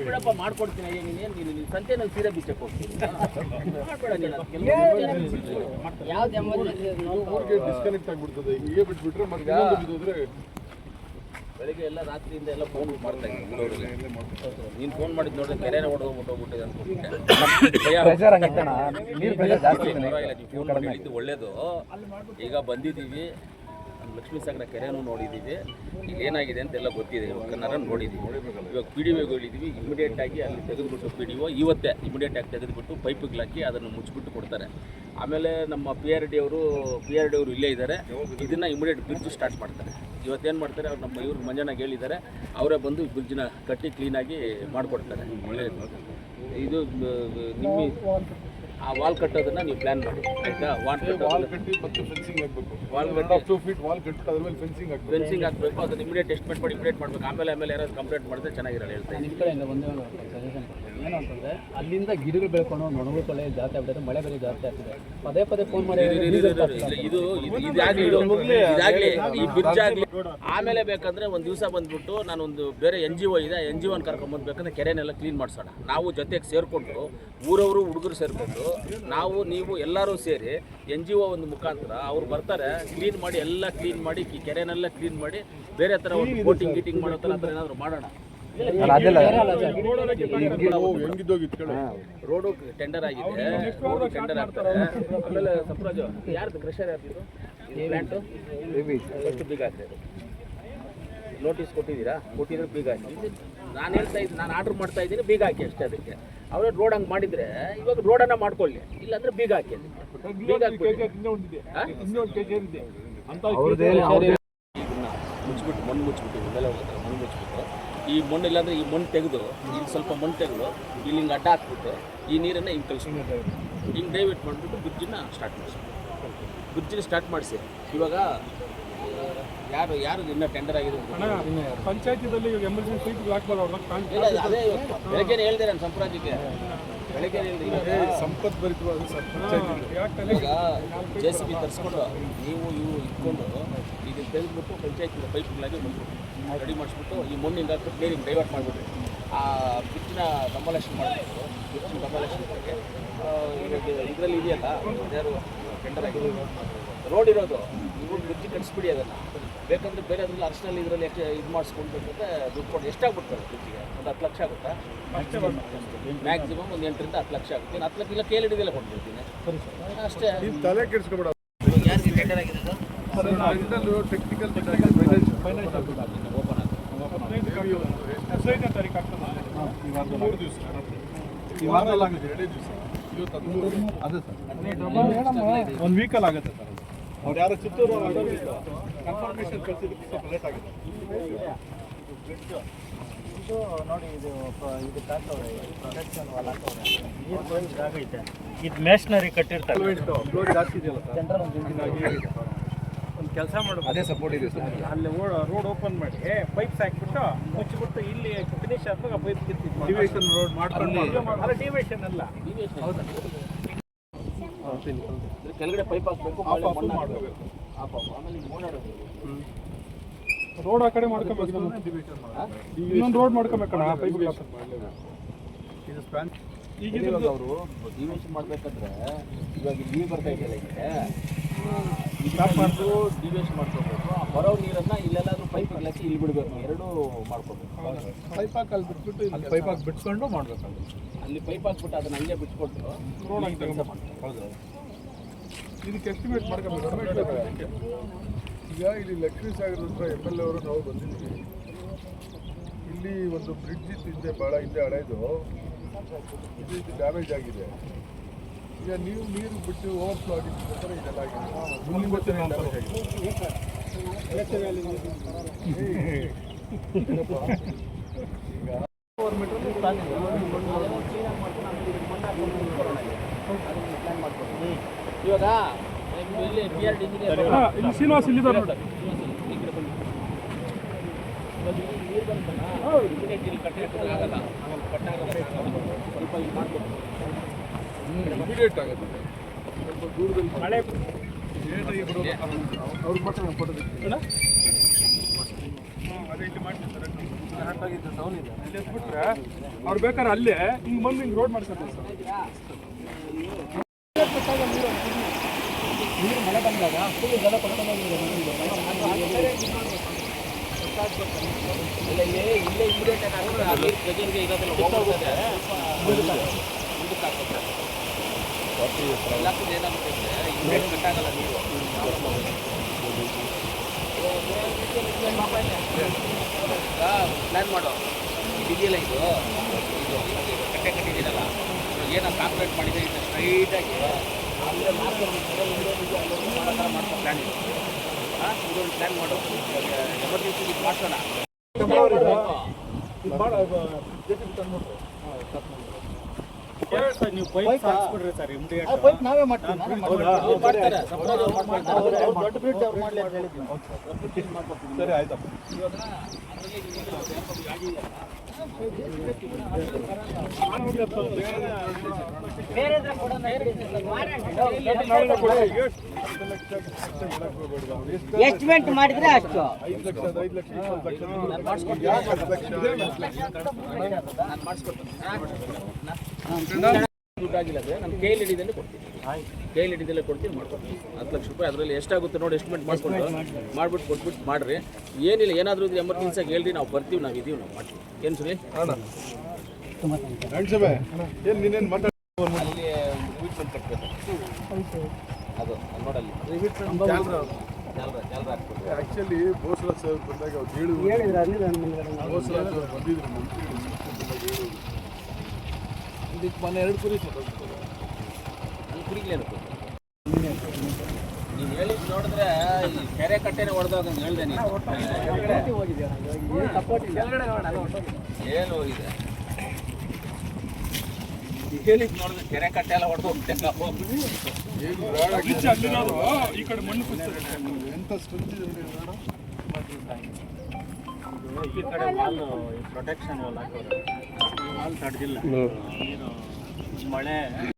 ಬಿಡಪ್ಪ ಮಾಡ್ಕೊಡ್ತೀನಿ. ನೀನು ಸಂತೆನಲ್ಲಿ ಸೀರೆ ಬಿಚ್ಚಕ್ಕೆ ಹೋಗ್ತೀನಿ. ಡಿಸ್ಕನೆಕ್ಟ್ ಆಗ್ಬಿಡ್ತದೆ. ಹೀಗೆ ಬಿಟ್ಬಿಟ್ರೆ ಮತ್ತೆ ಬೆಳಿಗ್ಗೆ ಎಲ್ಲ ರಾತ್ರಿಯಿಂದ ಎಲ್ಲ ಫೋನ್ ಮಾಡ್ತಾ ಇದ್ದೀನಿ. ನೀನು ಫೋನ್ ಮಾಡಿದ್ದು ನೋಡಿದ್ರೆ ಕೆರೆನ ಹೊಡೆದೋಗ್ಬಿಟ್ಟಿದೆ ಫೋನ್ ಮಾಡಿದ್ದು ಒಳ್ಳೇದು. ಈಗ ಬಂದಿದ್ದೀವಿ, ಲಕ್ಷ್ಮೀ ಸಾಗರ ಕೆರೆನೂ ನೋಡಿದ್ದೀವಿ. ಈಗ ಏನಾಗಿದೆ ಅಂತೆಲ್ಲ ಗೊತ್ತಿದೆ, ಕನ್ನಡ ನೋಡಿದ್ದೀವಿ. ಇವಾಗ ಪಿ ಡಿ ಒಗೆ ಹೇಳಿದ್ದೀವಿ, ಇಮಿಡಿಯೇಟಾಗಿ ಅಲ್ಲಿ ತೆಗೆದುಬಿಟ್ಟು ಪಿ ಡಿ ಒ ಇವತ್ತೇ ಇಮಿಡಿಯೇಟಾಗಿ ತೆಗೆದುಬಿಟ್ಟು ಪೈಪಿಗೆ ಹಾಕಿ ಅದನ್ನು ಮುಚ್ಚಿಬಿಟ್ಟು ಕೊಡ್ತಾರೆ. ಆಮೇಲೆ ನಮ್ಮ ಪಿ ಆರ್ ಡಿ ಅವರು ಇಲ್ಲೇ ಇದ್ದಾರೆ. ಇದನ್ನು ಇಮಿಡಿಯೇಟ್ ಬ್ರಿಡ್ಜ್ ಸ್ಟಾರ್ಟ್ ಮಾಡ್ತಾರೆ. ಇವತ್ತೇನು ಮಾಡ್ತಾರೆ, ಅವ್ರು ನಮ್ಮ ಇವ್ರಿಗೆ ಮಂಜಣ್ಣಗೆ ಹೇಳಿದ್ದಾರೆ, ಅವರೇ ಬಂದು ಬ್ರಿಡ್ಜ್ನ ಕಟ್ಟಿ ಕ್ಲೀನಾಗಿ ಮಾಡಿಕೊಡ್ತಾರೆ. ಇದು ನಿಮ್ಮ ಆ ವಾಲ್ ಕಟ್ಟೋದನ್ನು ನೀವು ಪ್ಲ್ಯಾನ್ ಮಾಡಿ, ಆಯಿತಾ? ವಾಲ್ ಕಟ್ಟಿ ಮತ್ತು ಫೆನ್ಸಿಂಗ್ ಆಗಬೇಕು. ವಾಲ್ ಕಟ್ಟಿ 2 ಫೀಟ್ ವಾಲ್ ಕಟ್ಟಿ ಅದ್ರ ಮೇಲೆ ಫೆನ್ಸಿಂಗ್ ಆಗಬೇಕು. ಅದನ್ನು ಇಮಿಡಿಯೇಟ್ ಎಸ್ಟಿಮೇಟ್ ಮಾಡಿ ಇಮಿಡಿಯೇಟ್ ಮಾಡಬೇಕು. ಆಮೇಲೆ ಯಾರಾದ್ರು ಕಂಪ್ಲೇಂಟ್ ಮಾಡಿದ್ರೆ ಚೆನ್ನಾಗಿರಲ್ಲ. ಹೇಳ್ತಾರೆ ನಿಮ್ಮ ಕಡೆಯಿಂದ ಒಂದೇ ಒಂದು ಸಜೆಷನ್ ಏನು ಅಂತಂದರೆ, ಅಲ್ಲಿಂದ ಗಿಡಗಳು ಬೆಳ್ಕೊಂಡು ನೊಣಗಳು ತೊಳೆ ಜಾಸ್ತಿ ಆಗ್ಬಿಡುತ್ತೆ, ಮಳೆ ಬೇರೆ ಜಾಸ್ತಿ ಆಗ್ತಿದೆ. ಪದೇ ಫೋನ್ ಮಾಡಿ ಇದಾಗಲಿ ಈ ಬ್ರಿಡ್ಜ್ ಆಗಲಿ. ಆಮೇಲೆ ಬೇಕಂದರೆ ಒಂದು ದಿವಸ ಬಂದುಬಿಟ್ಟು ನಾನೊಂದು ಬೇರೆ NGO ಇದೆ, NGOನ ಕರ್ಕೊಂಬಂದ್ಬೇಕಂದ್ರೆ ಕೆರೆನೆಲ್ಲ ಕ್ಲೀನ್ ಮಾಡಿಸೋಣ. ನಾವು ಜೊತೆಗೆ ಸೇರಿಕೊಂಡು ಊರವರು ಹುಡುಗರು ಸೇರಿಕೊಂಡು ನೀವು ಎಲ್ಲರೂ ಸೇರಿ NGO ಒಂದು ಮುಖಾಂತರ ಅವ್ರು ಬರ್ತಾರೆ, ಕ್ಲೀನ್ ಮಾಡಿ ಎಲ್ಲ ಕ್ಲೀನ್ ಮಾಡಿ ಕೆರೆನೆಲ್ಲ ಕ್ಲೀನ್ ಮಾಡಿ ಬೇರೆ ಥರ ಒಂದು ಬೋಟಿಂಗ್ ಗೀಟಿಂಗ್ ಮಾಡೋ ಥರ ಏನಾದರೂ ಮಾಡೋಣ. ರೋಡು ಟೆಂಡರ್ ಆಗಿದೆ, ರೋಡು ಟೆಂಡರ್ ಆಗ್ತಾರೆ. ಆಮೇಲೆ ಸಪ್ರಾಜು ಯಾರ್ದು ಕ್ರಷರ್ ಯಾರ್ದು ಪ್ಲ್ಯಾಂಟು ಎಷ್ಟು ಬೀಗ ಆಗ್ತದೆ? ನೋಟಿಸ್ ಕೊಟ್ಟಿದ್ರೆ ಬೀಗ ಹಾಕಿ. ನಾನು ಹೇಳ್ತಾ ಇದ್ದೀನಿ, ನಾನು ಆರ್ಡ್ರ್ ಮಾಡ್ತಾ ಇದ್ದೀನಿ, ಬೀಗ ಹಾಕಿ ಅಷ್ಟೇ. ಅದಕ್ಕೆ ಅವರೇ ರೋಡ್ ಹಂಗೆ ಮಾಡಿದರೆ ಇವಾಗ ರೋಡನ್ನು ಮಾಡ್ಕೊಳ್ಳಿ, ಇಲ್ಲಾಂದರೆ ಬೀಗ ಹಾಕಿ. ಅದಕ್ಕೆ ಬೀಗ ಮುಚ್ಚಿಬಿಟ್ಟು ಮಣ್ಣು ಮುಚ್ಚಿಬಿಟ್ಟು ಇದೆಲ್ಲ ಹೋಗ್ತಾರೆ. ಮಣ್ಣು ಮುಚ್ಚಿಬಿಟ್ಟು ಈ ಮಣ್ಣು ಇಲ್ಲಾಂದರೆ ಈ ಮಣ್ಣು ತೆಗೆದು ಇಲ್ಲಿ ಸ್ವಲ್ಪ ಮಣ್ಣು ತೆಗೆದು ಇಲ್ಲಿ ಹಿಂಗೆ ಅಡ್ಡ ಹಾಕ್ಬಿಟ್ಟು ಈ ನೀರನ್ನು ಹಿಂಗೆ ಕಳಿಸ್ಬಿಟ್ಟು ಹಿಂಗೆ ಡೈವರ್ಟ್ ಮಾಡಿಬಿಟ್ಟು ಬ್ರಿಡ್ಜನ್ನ ಸ್ಟಾರ್ಟ್ ಮಾಡಿಸಿ. ಇವಾಗ ಯಾರು ಇನ್ನೂ ಟೆಂಡರ್ ಆಗಿದೆ ಪಂಚಾಯತಿದಲ್ಲಿ ಎಮರ್ಜೆನ್ಸಿ ಅದೇ ಬೆಳಗ್ಗೆ ಹೇಳಿದೆ ನಾನು ಸಂಪ್ರಾಜ್ಯಕ್ಕೆ. ಬೆಳಗ್ಗೆ ಹೇಳಿದೆ ಸಂಪತ್ ಭರಿತವಾದ JCB ತರಿಸ್ಕೊಂಡು ನೀವು ಇಟ್ಕೊಂಡು ಇದನ್ನು ತೆಗೆದುಬಿಟ್ಟು ಪಂಚಾಯತಿಂದ ಪೈಪ್ಗಳಾಗಿ ರೆಡಿ ಮಾಡಿಸ್ಬಿಟ್ಟು ಈ ಮಣ್ಣಿಂದ ಹಾಕ್ಬಿಟ್ಟು ನೀರಿಗೆ ಡೈವರ್ಟ್ ಮಾಡಿಬಿಟ್ರಿ. ಆ ಬ್ರಿಡ್ಜ್ನ ಡೆಮಾಲಿಷನ್ ಮಾಡಬೇಕು. ಬ್ರಿಡ್ಜ್ನ ಡೆಮಾಲಿಷನ್ ಬಗ್ಗೆ ಇವಾಗ ಇದರಲ್ಲಿ ಇದೆಯಲ್ಲ, ಯಾರು ಟೆಂಡರ್ ಆಗಿದೆ ರೋಡ್ ಇರೋದು, ನೀವು ಬ್ರಿಡ್ಜ್ ಕಟ್ಸ್ಬಿಡಿ. ಅದನ್ನು ಬೇಕಂದ್ರೆ ಬೇರೆ ಅದ್ರಲ್ಲಿ ಅರ್ಶನಲ್ಲಿ ಇದರಲ್ಲಿ ಎಷ್ಟು ಇದು ಮಾಡಿಸ್ಕೊಂಡ್ಬೇಕಂದ್ರೆ ದುಡ್ಡು ಕೊಟ್ಟು ಎಷ್ಟಾಗ್ಬಿಡ್ತಾರೆ ಬ್ರಿಡ್ಜಿಗೆ? ಒಂದು 10 ಲಕ್ಷ ಆಗುತ್ತಾ? ಮ್ಯಾಕ್ಸಿಮಮ್ ಒಂದು 8 ರಿಂದ 10 ಲಕ್ಷ ಆಗುತ್ತೆ. 10 ಲಕ್ಷ ಇಲ್ಲ ಕೇಳಿಡಿದೆಲ್ಲ ಕೊಟ್ಬಿಡ್ತೀನಿ ಅಷ್ಟೇ. ತಲೆ ಕೆಡಿಸ್ಕೊಬೇಡ. ಯಾರಿಗೆ ಟೆಂಡರ್ ಆಗಿದೆ ಟೆಕ್ನಿಕಲ್ ಫೈನಾನ್ಸ್ ಓಪನ್ ಒಂದು ವೀಕಲ್ ಆಗುತ್ತೆ ಸರ್. ಅವ್ರು ಯಾರು ಚಿತ್ತೂರು ಕನ್ಫರ್ಮೇಷನ್ ಕಳಿಸಿದ್ದಕ್ಕೆ ಸ್ವಲ್ಪ ಲೇಟ್ ಆಗಿದೆ. ಇದು ನೋಡಿ, ಇದು ಪ್ರೊಟೆಕ್ಷನ್ ವಾಲ್ ಹಾಕೋರೆ ಜಾಗ ಐತೆ. ಇದು ಮೆಷನರಿ ಕಟ್ಟಿರ್ತಾರೆ. ಜಾಸ್ತಿ ಇದೆಯಲ್ಲ ಸೆಂಟ್ರಲ್ ಒಂದು ಕೆಲಸ ಮಾಡಬೇಕು. ಅದೇ ಸಪೋರ್ಟ್ ಇದೆ ಸರ್. ಅಲ್ಲಿ ರೋಡ್ ಓಪನ್ ಮಾಡಿ ಪೈಪ್ಸ್ ಹಾಕ್ಬಿಟ್ಟು ಮುಚ್ಚಿಬಿಟ್ಟು ಇಲ್ಲಿ ಫಿನಿಶ್ ಆದಾಗ ಪೈಪ್ ಕಿತ್ತಿದ್ದು ಡಿವಿಷನ್ ರೋಡ್ ಮಾಡ್ಕೊಂಡು ಅಲ್ಲ, ಡಿವಿಷನ್ ಅಲ್ಲ. ಹೌದಾ? ಕೆಳಗಡೆ ಪೈಪ್ ಹಾಕಬೇಕು, ಮಾಡಬೇಕು. ಆಮೇಲೆ ಓಡಾಡೋದು ರೋಡ್ ಆ ಕಡೆ ಮಾಡ್ಕೋಬೇಕು. ಇನ್ನೊಂದು ರೋಡ್ ಮಾಡ್ಕೋಬೇಕಣ್ಣ. ಪೈಪ್ ಈಗ ಅವರು ಡಿವಿಷನ್ ಮಾಡಬೇಕಂದ್ರೆ ಇವಾಗ ನೀರು ಬರ್ತಾ ಇದೆಯಲ್ಲ, ಈಗ ಮಾಡ್ತು ಡಿವಿಷನ್ ಮಾಡ್ಕೋಬೇಕು. ಬರೋ ನೀರನ್ನು ಇಲ್ಲೆಲ್ಲಾದ್ರೂ ಪೈಪ್ ಹಾಕಿ ಇಲ್ಲಿ ಬಿಡಬೇಕು. ಎರಡೂ ಮಾಡ್ಕೋಬೇಕು. ಪೈಪ್ ಹಾಕಿ ಅಲ್ಲಿ ಬಿಟ್ಬಿಟ್ಟು ಅಲ್ಲಿ ಪೈಪ್ ಹಾಕಿ ಬಿಟ್ಕೊಂಡು ಮಾಡಬೇಕು. ಅಲ್ಲಿ ಪೈಪ್ ಹಾಕ್ಬಿಟ್ಟು ಅದನ್ನ ಹಂಗೆ ಬಿಟ್ಕೊಟ್ಟು ರೋಡ್ ಹಾಕಿ ಕೆಲಸ ಮಾಡ್ತಾರೆ. ಹೌದು, ಇದಕ್ಕೆ ಎಸ್ಟಿಮೇಟ್ ಮಾಡ್ಕೋಬೇಕು. ಈಗ ಇಲ್ಲಿ ಲಕ್ಷ್ಮೀ ಸಾಗರ ಹತ್ರ MLA ಅವರು ನಾವು ಬಂದಿದ್ದೀವಿ. ಇಲ್ಲಿ ಒಂದು ಬ್ರಿಡ್ಜ್ ಇತ್ತು ಹಿಂದೆ, ಭಾಳ ಹಿಂದೆ ಹಳೆಯದು. ಇದು ಡ್ಯಾಮೇಜ್ ಆಗಿದೆ. ಈಗ ನೀವು ನೀರು ಬಿಟ್ಟು ಓವರ್ಫ್ಲೋ ಆಗಿದ್ದಕ್ಕೋಸ್ಕರ ಇದೆಲ್ಲ ಆಗಿದೆ. ಡ್ಯಾಮೇಜ್ ಆಗಿದೆ. ಇವಾಗ ಇಲ್ಲಿ ಶ್ರೀನಿವಾಸ್ ಇಲ್ಲಿದ್ದಾರೆ ನೋಡಿ. ಇಮಿಡಿಯೇಟ್ ಆಗುತ್ತೆ. ಸ್ವಲ್ಪ ದೂರದಲ್ಲಿ ಮಳೆ ಅವ್ರಿಗೆ ಮಾತ್ರ ಫೋಟೋ ಅದೇ ಇಲ್ಲಿ ಮಾಡ್ತೀನಿ ಸರ್ ಅಲ್ಲಿ ಎತ್ಬಿಟ್ರೆ ಅವ್ರು ಬೇಕಾದ್ರೆ ಅಲ್ಲೇ ಹಿಂಗೆ ಬಂದು ಹಿಂಗೆ ರೋಡ್ ಮಾಡ್ತಾರೆ ಸರ್. ನೀರು ಮಳೆ ಬಂದಾಗ ಫುಲ್ ಜಲ ಇಲ್ಲೇ ಇಮಿಡಿಯೇಟ್ ಆಗಿ ಪ್ರೆಜರ್ಗೆ ಇರೋದೆಲ್ಲ ಹೋಗ್ತದೆ ಮುಂದಕ್ಕೆ ಹಾಕ್ತಾರೆ. ಎಲ್ಲಕ್ಕೂ ಏನಾಗುತ್ತೆ ಅಂದರೆ ಇಮಿಡಿಯೇಟ್ ಕಟ್ಟಾಗಲ್ಲ ನೀರು. ಪ್ಲ್ಯಾನ್ ಮಾಡೋ ಇದೆಯಲ್ಲ ಇದು ಕಟ್ಟೆ ಕಟ್ಟಿದ್ದೀರಲ್ಲ ಏನೋ ಕಾಂಕ್ರೀಟ್ ಮಾಡಿದರೆ ಇದು ಸ್ಟ್ರೈಟಾಗಿ ಅಲ್ಲೇ ಮಾಡ್ಕೊಂಡು ಪ್ಲ್ಯಾನ್ ಇದೆ. ಇದೊಂದು ಪ್ಲ್ಯಾನ್ ಮಾಡು, ಎಮರ್ಜೆನ್ಸಿ ಇದು ಮಾಡ್ಸೋಣ. ನೀವು ಪೈಪ್ ಹಾಕ್ಸ್ಬಿಡ್ರಿ ಸರ್ ಇಮಿಡಿಯೇಟ್. ಪೈಪ್ ನಾವೇ ಮಾಡ್ತೀವಿ. ಮಾಡ್ತಾರೆ, ಸಪ್ಲೈ ಅವ್ರು ಮಾಡ್ತಾರೆ. ದೊಡ್ಡ ಬ್ರಿಡ್ಜ್ ಅವ್ರು ಮಾಡಲಿ ಅಂತ ಹೇಳಿದ್ವಿ. ಸರಿ ಆಯ್ತಪ್ಪ. ಎಸ್ಟಿಮೇಟ್ ಮಾಡಿದ್ರೆ ಅಷ್ಟು 5 ಲಕ್ಷ 20 ಲಕ್ಷ ನಾನು ಮಾಡಿಸ್ಕೊಡ್ತೀನಿ. ದುಡ್ಡಾಗಿಲ್ಲ ಅಂದರೆ ನಾನು KL ಹಿಡಿದಲ್ಲೇ ಕೊಡ್ತೀನಿ. KL ಹಿಡಿದಲ್ಲೇ ಕೊಡ್ತೀನಿ, ಮಾಡ್ಕೊಡ್ತೀನಿ. 10 ಲಕ್ಷ ರೂಪಾಯಿ ಅದರಲ್ಲಿ ಎಷ್ಟಾಗುತ್ತೆ ನೋಡಿ ಎಸ್ಟಿಮೇಟ್ ಮಾಡ್ಕೊಂಡು ಮಾಡ್ಬಿಟ್ಟು ಕೊಟ್ಬಿಟ್ಟು ಮಾಡಿರಿ. ಏನಿಲ್ಲ, ಏನಾದರೂ ಇದ್ರೆ ಎಮರ್ಜೆನ್ಸಿಯಾಗಿ ಹೇಳ್ರಿ, ನಾವು ಬರ್ತೀವಿ, ನಾವು ಇದೀವಿ, ನಾವು ಮಾಡ್ತೀವಿ. ಏನು ಸುಳಿ ಏನು ನೀನೇನು ಮಾತಾಡ ಅಲ್ಲಿ ರಿವಿಟ್ಮೆಂಟ್ ಕಟ್ಟಬೇಕು. ಅದು ನೋಡಲ್ಲಿ ಜಾಲರ ಹಾಕ್ಬೇಕು. ಆ್ಯಕ್ಚುಲಿ ಬೋಸರಾಜ್ ಸರ್ ಬಂದಾಗ ಅವ್ರು ಹೇಳಿದ್ರು, ಬೋಸರಾಜ್ ಅವ್ರು ಬಂದಿದ್ರು ಮಂತ್ರಿ ಇದಕ್ಕೆ ಮೊನ್ನೆ 2 ಕುರಿ ಅಲ್ಲಿ ಕುರಿಗಳೇನು ನೀನು ಹೇಳಿದ್ದು ನೋಡಿದ್ರೆ ಈ ಕೆರೆ ಕಟ್ಟೆನೇ ಹೊಡೆದೋಗಂಗೆ ಹೇಳ್ದೆ ನೀನು. ಏನು ಹೋಗಿದೆ ಹೇಳಿದ್ದು ನೋಡಿದ್ರೆ ಕೆರೆ ಕಟ್ಟೆ ಎಲ್ಲ ಹೊಡೆದು ಹೋಗ್ತೇನೆ. ಈ ಕಡೆ ಮಣ್ಣು ಎಂತ ಸ್ಟ್ರೆಂತ್ ಇದೆ ಈ ಕಡೆ ವಾಲ್ ಪ್ರೊಟೆಕ್ಷನ್ ವಾಲ್ ಹಾಕೋರು. ಈ ವಾಲ್ ತಡೆದಿಲ್ಲ, ನೀರು ಮಳೆ